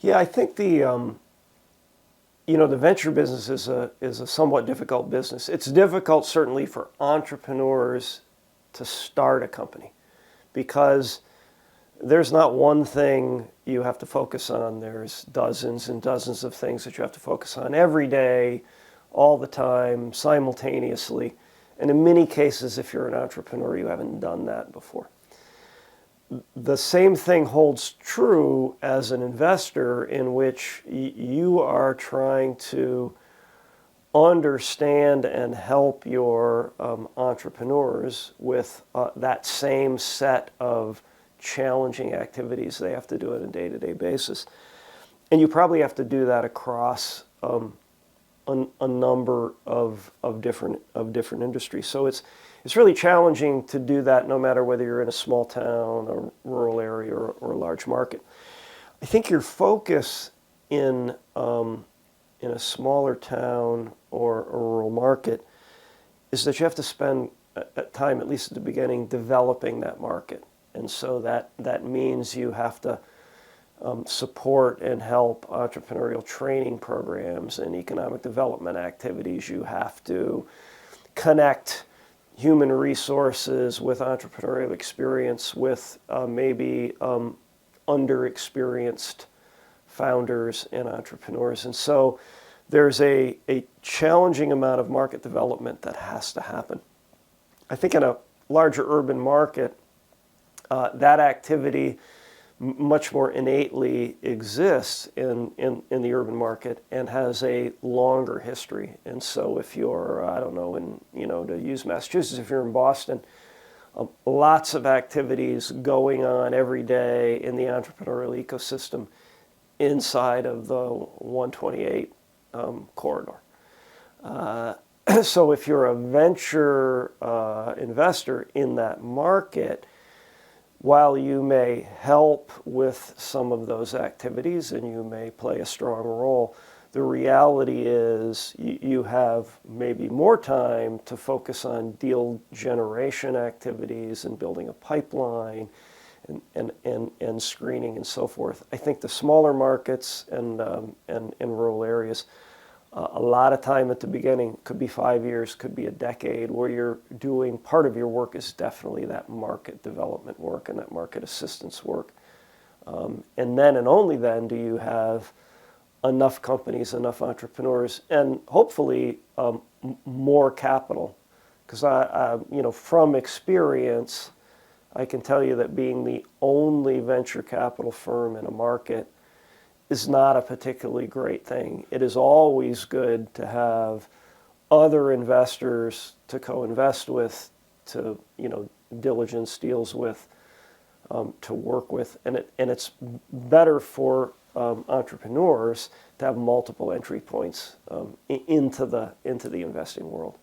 Yeah, I think the venture business is a somewhat difficult business. It's difficult certainly for entrepreneurs to start a company because there's not one thing you have to focus on. There's dozens and dozens of things that you have to focus on every day, all the time, simultaneously. And in many cases, if you're an entrepreneur, you haven't done that before. The same thing holds true as an investor, in which you are trying to understand and help your entrepreneurs with that same set of challenging activities they have to do on a day-to-day basis. And you probably have to do that across a number of different industries. So it's really challenging to do that no matter whether you're in a small town, a rural area, or a large market. I think your focus in a smaller town or a rural market is that you have to spend time, at least at the beginning, developing that market. And so that means you have to support and help entrepreneurial training programs and economic development activities. You have to connect human resources with entrepreneurial experience with maybe underexperienced founders and entrepreneurs. And so there's a challenging amount of market development that has to happen. I think in a larger urban market, that activity much more innately exists in the urban market and has a longer history. And so if you're, I don't know, to use Massachusetts, if you're in Boston, lots of activities going on every day in the entrepreneurial ecosystem inside of the 128 corridor. So if you're a venture investor in that market, while you may help with some of those activities and you may play a strong role, the reality is you have maybe more time to focus on deal generation activities and building a pipeline and screening and so forth. I think the smaller markets and rural areas, a lot of time at the beginning, could be 5 years, could be a decade, where you're doing, part of your work is definitely that market development work and that market assistance work. And then and only then do you have enough companies, enough entrepreneurs, and hopefully more capital. Because from experience, I can tell you that being the only venture capital firm in a market is not a particularly great thing. It is always good to have other investors to co-invest with, to diligence deals with, to work with, and it's better for entrepreneurs to have multiple entry points into the investing world.